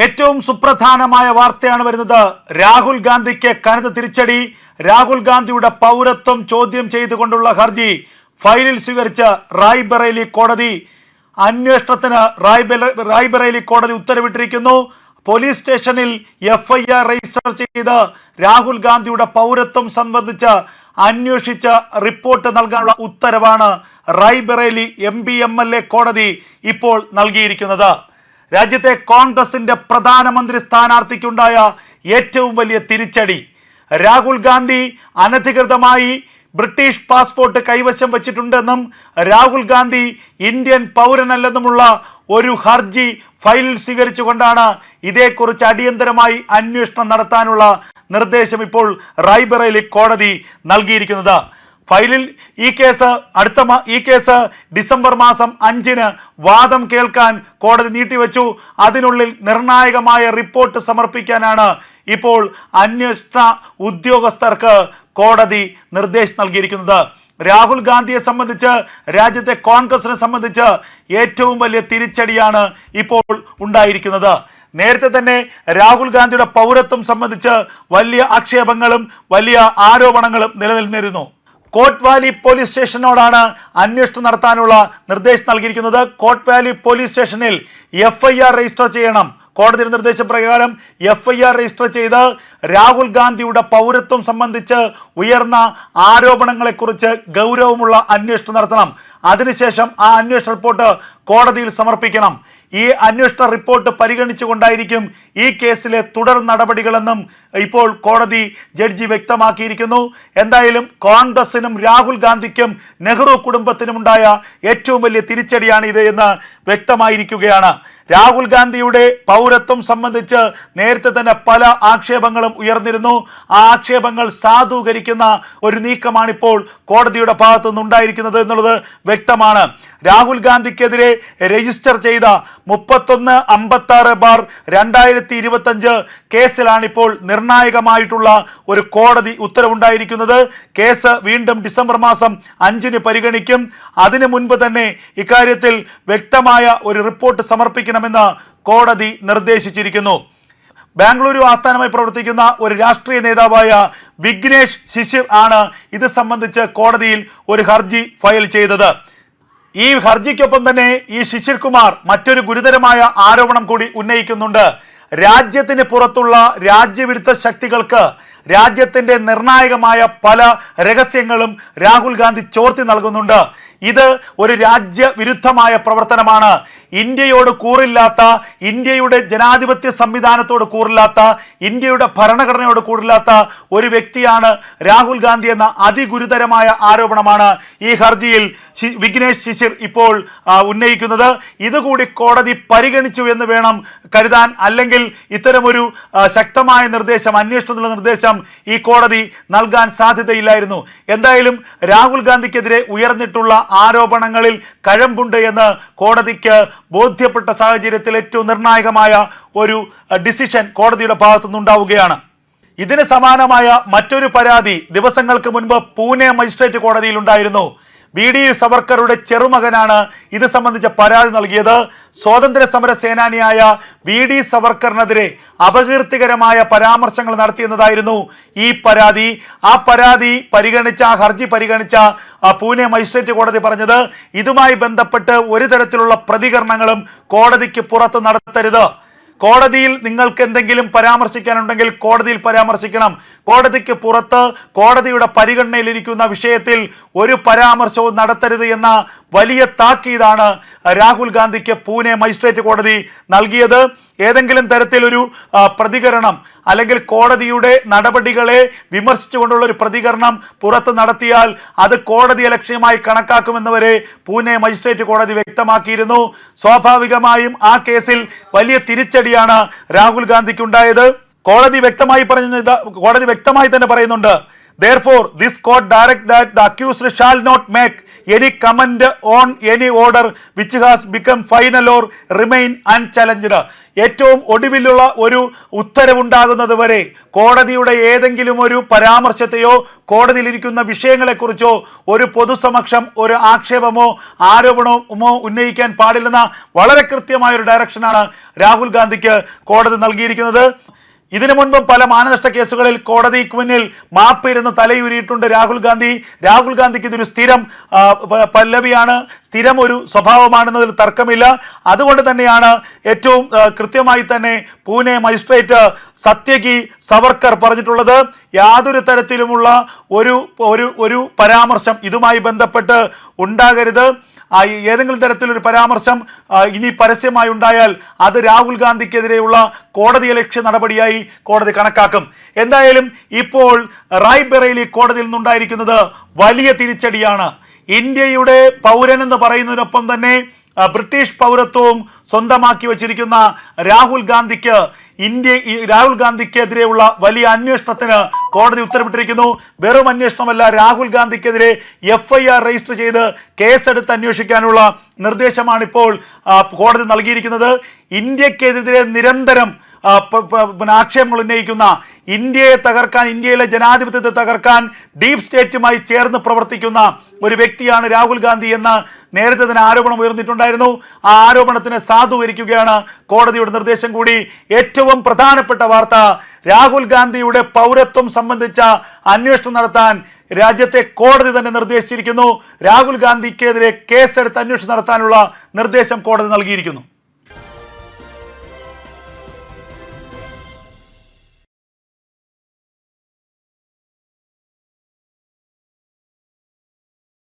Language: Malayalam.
ഏറ്റവും സുപ്രധാനമായ വാർത്തയാണ് വരുന്നത്. രാഹുൽ ഗാന്ധിക്ക് കനത്ത തിരിച്ചടി. രാഹുൽ ഗാന്ധിയുടെ പൗരത്വം ചോദ്യം ചെയ്തുകൊണ്ടുള്ള ഹർജി ഫയലിൽ സ്വീകരിച്ച റായ്ബറേലി കോടതി. അന്വേഷണത്തിന് റായ്ബറേലി കോടതി ഉത്തരവിട്ടിരിക്കുന്നു. പോലീസ് സ്റ്റേഷനിൽ FIR രജിസ്റ്റർ ചെയ്ത് രാഹുൽ ഗാന്ധിയുടെ പൗരത്വം സംബന്ധിച്ച് അന്വേഷിച്ച് റിപ്പോർട്ട് നൽകാനുള്ള ഉത്തരവാണ് റായ്ബറേലി MP MLA കോടതി ഇപ്പോൾ നൽകിയിരിക്കുന്നത്. രാജ്യത്തെ കോൺഗ്രസിന്റെ പ്രധാനമന്ത്രി സ്ഥാനാർത്ഥിക്കുണ്ടായ ഏറ്റവും വലിയ തിരിച്ചടി. രാഹുൽ ഗാന്ധി അനധികൃതമായി ബ്രിട്ടീഷ് പാസ്പോർട്ട് കൈവശം വച്ചിട്ടുണ്ടെന്നും രാഹുൽ ഗാന്ധി ഇന്ത്യൻ പൗരനല്ലെന്നുമുള്ള ഒരു ഹർജി ഫയലിൽ സ്വീകരിച്ചുകൊണ്ടാണ് ഇതേക്കുറിച്ച് അടിയന്തരമായി അന്വേഷണം നടത്താനുള്ള നിർദ്ദേശം ഇപ്പോൾ റായ്ബറേലി കോടതി നൽകിയിരിക്കുന്നത്. ഫയലിൽ ഈ കേസ് ഡിസംബർ മാസം 5-ന് വാദം കേൾക്കാൻ കോടതി നീട്ടിവെച്ചു. അതിനുള്ളിൽ നിർണായകമായ റിപ്പോർട്ട് സമർപ്പിക്കാനാണ് ഇപ്പോൾ അന്വേഷണ ഉദ്യോഗസ്ഥർക്ക് കോടതി നിർദ്ദേശം നൽകിയിരിക്കുന്നത്. രാഹുൽ ഗാന്ധിയെ സംബന്ധിച്ച്, രാജ്യത്തെ കോൺഗ്രസിനെ സംബന്ധിച്ച് ഏറ്റവും വലിയ തിരിച്ചടിയാണ് ഇപ്പോൾ ഉണ്ടായിരിക്കുന്നത്. നേരത്തെ തന്നെ രാഹുൽ ഗാന്ധിയുടെ പൗരത്വം സംബന്ധിച്ച് വലിയ ആക്ഷേപങ്ങളും വലിയ ആരോപണങ്ങളും നിലനിന്നിരുന്നു. കോട്ട് വാലി പോലീസ് സ്റ്റേഷനോടാണ് അന്വേഷണം നടത്താനുള്ള നിർദ്ദേശം നൽകിയിരിക്കുന്നത്. കോട്ട് വാലി പോലീസ് സ്റ്റേഷനിൽ FIR രജിസ്റ്റർ ചെയ്യണം. കോടതിയുടെ നിർദ്ദേശപ്രകാരം FIR രജിസ്റ്റർ ചെയ്ത് രാഹുൽ ഗാന്ധിയുടെ പൗരത്വം സംബന്ധിച്ച് ഉയർന്ന ആരോപണങ്ങളെക്കുറിച്ച് ഗൗരവമുള്ള അന്വേഷണം നടത്തണം. അതിനുശേഷം ആ അന്വേഷണ റിപ്പോർട്ട് കോടതിയിൽ സമർപ്പിക്കണം. ഈ അന്വേഷണ റിപ്പോർട്ട് പരിഗണിച്ചുകൊണ്ടായിരിക്കും ഈ കേസിലെ തുടർ നടപടികളെന്നും ഇപ്പോൾ കോടതി ജഡ്ജി വ്യക്തമാക്കിയിരിക്കുന്നു. എന്തായാലും കോൺഗ്രസിനും രാഹുൽ ഗാന്ധിക്കും നെഹ്റു കുടുംബത്തിനുമുണ്ടായ ഏറ്റവും വലിയ തിരിച്ചടിയാണ് ഇത് എന്ന് വ്യക്തമായിരിക്കുകയാണ്. രാഹുൽ ഗാന്ധിയുടെ പൗരത്വം സംബന്ധിച്ച് നേരത്തെ തന്നെ പല ആക്ഷേപങ്ങളും ഉയർന്നിരുന്നു. ആ ആക്ഷേപങ്ങൾ സാധൂകരിക്കുന്ന ഒരു നീക്കമാണിപ്പോൾ കോടതിയുടെ ഭാഗത്തു നിന്നുണ്ടായിരിക്കുന്നത് എന്നുള്ളത് വ്യക്തമാണ്. രാഹുൽ ഗാന്ധിക്കെതിരെ രജിസ്റ്റർ ചെയ്ത 3156/2025 കേസിലാണിപ്പോൾ നിർണായകമായിട്ടുള്ള ഒരു കോടതി ഉത്തരവുണ്ടായിരിക്കുന്നത്. കേസ് വീണ്ടും ഡിസംബർ മാസം 5-ന് പരിഗണിക്കും. അതിനു മുൻപ് തന്നെ ഇക്കാര്യത്തിൽ വ്യക്തമായ ഒരു റിപ്പോർട്ട് സമർപ്പിക്കണമെന്ന് കോടതി നിർദ്ദേശിച്ചിരിക്കുന്നു. ബാംഗ്ലൂരു ആസ്ഥാനമായി പ്രവർത്തിക്കുന്ന ഒരു രാഷ്ട്രീയ നേതാവായ വിഘ്നേഷ് ശിശിർ ആണ് ഇത് സംബന്ധിച്ച് കോടതിയിൽ ഒരു ഹർജി ഫയൽ ചെയ്തത്. ഈ ഹർജിക്കൊപ്പം തന്നെ ഈ ശിശിർ കുമാർ മറ്റൊരു ഗുരുതരമായ ആരോപണം കൂടി ഉന്നയിക്കുന്നുണ്ട്. രാജ്യത്തിന് പുറത്തുള്ള രാജ്യവിരുദ്ധ ശക്തികൾക്ക് രാജ്യത്തിന്റെ നിർണായകമായ പല രഹസ്യങ്ങളും രാഹുൽ ഗാന്ധി ചോർത്തി നൽകുന്നുണ്ട്. ഇത് ഒരു രാജ്യവിരുദ്ധമായ പ്രവർത്തനമാണ്. ഇന്ത്യയോട് കൂറില്ലാത്ത, ഇന്ത്യയുടെ ജനാധിപത്യ സംവിധാനത്തോട് കൂറില്ലാത്ത, ഇന്ത്യയുടെ ഭരണഘടനയോട് കൂറില്ലാത്ത ഒരു വ്യക്തിയാണ് രാഹുൽ ഗാന്ധി എന്ന അതിഗുരുതരമായ ആരോപണമാണ് ഈ ഹർജിയിൽ വിഘ്നേഷ് ശിശിർ ഇപ്പോൾ ഉന്നയിക്കുന്നത്. ഇതുകൂടി കോടതി പരിഗണിച്ചു എന്ന് വേണം കരുതാൻ. അല്ലെങ്കിൽ ഇത്തരമൊരു ശക്തമായ നിർദ്ദേശം, അന്വേഷണത്തിനുള്ള നിർദ്ദേശം ഈ കോടതി നൽകാൻ സാധ്യതയില്ലായിരുന്നു. എന്തായാലും രാഹുൽ ഗാന്ധിക്കെതിരെ ഉയർന്നിട്ടുള്ള ആരോപണങ്ങളിൽ കഴമ്പുണ്ട് എന്ന് കോടതിക്ക് ബോധ്യപ്പെട്ട സാഹചര്യത്തിൽ ഏറ്റവും നിർണായകമായ ഒരു ഡിസിഷൻ കോടതിയുടെ ഭാഗത്തുനിന്നുണ്ടാവുകയാണ്. ഇതിന് സമാനമായ മറ്റൊരു പരാതി ദിവസങ്ങൾക്ക് മുൻപ് പൂനെ മജിസ്ട്രേറ്റ് കോടതിയിൽ ഉണ്ടായിരുന്നു. BD സവർക്കറുടെ ചെറുമകനാണ് ഇത് സംബന്ധിച്ച പരാതി നൽകിയത്. സ്വാതന്ത്ര്യ സമര സേനാനിയായ BD സവർക്കറിനെതിരെ അപകീർത്തികരമായ പരാമർശങ്ങൾ നടത്തിയെന്നതായിരുന്നു ഈ പരാതി. ആ ഹർജി പരിഗണിച്ച പൂനെ മജിസ്ട്രേറ്റ് കോടതി പറഞ്ഞത്, ഇതുമായി ബന്ധപ്പെട്ട് ഒരു തരത്തിലുള്ള പ്രതികരണങ്ങളും കോടതിക്ക് പുറത്ത് നടത്തരുത്. കോടതിയിൽ നിങ്ങൾക്ക് എന്തെങ്കിലും പരാമർശിക്കാനുണ്ടെങ്കിൽ കോടതിയിൽ പരാമർശിക്കണം. കോടതിക്ക് പുറത്ത് കോടതിയുടെ പരിഗണനയിലിരിക്കുന്ന വിഷയത്തിൽ ഒരു പരാമർശവും നടത്തരുത് എന്ന വലിയ താക്കീതാണ് രാഹുൽ ഗാന്ധിക്ക് പൂനെ മജിസ്ട്രേറ്റ് കോടതി നൽകിയത്. ഏതെങ്കിലും തരത്തിലൊരു പ്രതികരണം അല്ലെങ്കിൽ കോടതിയുടെ നടപടികളെ വിമർശിച്ചുകൊണ്ടുള്ള ഒരു പ്രതികരണം പുറത്ത് നടത്തിയാൽ അത് കോടതി ലക്ഷ്യമായി കണക്കാക്കുമെന്നുവരെ പൂനെ മജിസ്ട്രേറ്റ് കോടതി വ്യക്തമാക്കിയിരുന്നു. സ്വാഭാവികമായും ആ കേസിൽ വലിയ തിരിച്ചടിയാണ് രാഹുൽ ഗാന്ധിക്ക് ഉണ്ടായത്. കോടതി വ്യക്തമായി തന്നെ പറയുന്നുണ്ട്, Therefore, this court direct that the accused shall not make any comment on any order which has become final or remain unchallenged. ഏറ്റവും ഒടുവിലുള്ള ഒരു ഉത്തരവുണ്ടാകുന്നത് വരെ കോടതിയുടെ ഏതെങ്കിലും ഒരു പരാമർശത്തെയോ കോടതിയിലിരിക്കുന്ന വിഷയങ്ങളെക്കുറിച്ചോ ഒരു പൊതുസമക്ഷം ഒരു ആക്ഷേപമോ ആരോപണമോ ഉന്നയിക്കാൻ പാടില്ലെന്ന വളരെ കൃത്യമായ ഒരു ഡയറക്ഷനാണ് രാഹുൽ ഗാന്ധിക്ക് കോടതി നൽകിയിരിക്കുന്നത്. ഇതിനു മുൻപും പല മാനനഷ്ട കേസുകളിൽ കോടതിക്ക് മുന്നിൽ മാപ്പ് ഇരുന്ന് തലയൂരിയിട്ടുണ്ട് രാഹുൽ ഗാന്ധി. രാഹുൽ ഗാന്ധിക്ക് ഇതൊരു സ്ഥിരം പല്ലവിയാണ്, സ്ഥിരം ഒരു സ്വഭാവമാണെന്നതിൽ തർക്കമില്ല. അതുകൊണ്ട് തന്നെയാണ് ഏറ്റവും കൃത്യമായി തന്നെ പൂനെ മജിസ്ട്രേറ്റ് സത്യകി സവർക്കർ പറഞ്ഞിട്ടുള്ളത്, യാതൊരു തരത്തിലുമുള്ള ഒരു പരാമർശം ഇതുമായി ബന്ധപ്പെട്ട് ഉണ്ടാകരുത്. ഏതെങ്കിലും തരത്തിലൊരു പരാമർശം ഇനി പരസ്യമായി ഉണ്ടായാൽ അത് രാഹുൽ ഗാന്ധിക്കെതിരെയുള്ള കോടതിയലക്ഷ്യ നടപടിയായി കോടതി കണക്കാക്കും. എന്തായാലും ഇപ്പോൾ റായ്ബറേലി കോടതിയിൽ നിന്നുണ്ടായിരിക്കുന്നത് വലിയ തിരിച്ചടിയാണ്. ഇന്ത്യയുടെ പൗരനെന്ന് പറയുന്നതിനൊപ്പം തന്നെ ബ്രിട്ടീഷ് പൗരത്വവും സ്വന്തമാക്കി വച്ചിരിക്കുന്ന രാഹുൽ ഗാന്ധിക്കെതിരെയുള്ള വലിയ അന്വേഷണത്തിന് കോടതി ഉത്തരവിട്ടിരിക്കുന്നു. വെറും അന്വേഷണമല്ല, രാഹുൽ ഗാന്ധിക്കെതിരെ FIR രജിസ്റ്റർ ചെയ്ത് കേസെടുത്ത് അന്വേഷിക്കാനുള്ള നിർദ്ദേശമാണിപ്പോൾ കോടതി നൽകിയിരിക്കുന്നത്. ഇന്ത്യക്കെതിരെ നിരന്തരം ആക്ഷേപങ്ങൾ ഉന്നയിക്കുന്ന, ഇന്ത്യയെ തകർക്കാൻ, ഇന്ത്യയിലെ ജനാധിപത്യത്തെ തകർക്കാൻ ഡീപ് സ്റ്റേറ്റുമായി ചേർന്ന് പ്രവർത്തിക്കുന്ന ഒരു വ്യക്തിയാണ് രാഹുൽ ഗാന്ധി എന്ന നേരത്തെ തന്നെ ആരോപണം ഉയർന്നിട്ടുണ്ടായിരുന്നു. ആ ആരോപണത്തിനെ സാധൂകരിക്കുകയാണ് കോടതിയുടെ നിർദ്ദേശം കൂടി. ഏറ്റവും പ്രധാനപ്പെട്ട വാർത്ത, രാഹുൽ ഗാന്ധിയുടെ പൗരത്വം സംബന്ധിച്ച അന്വേഷണം നടത്താൻ രാജ്യത്തെ കോടതി തന്നെ നിർദ്ദേശിച്ചിരിക്കുന്നു. രാഹുൽ ഗാന്ധിക്കെതിരെ കേസെടുത്ത് അന്വേഷണം നടത്താനുള്ള നിർദ്ദേശം കോടതി നൽകിയിരിക്കുന്നു.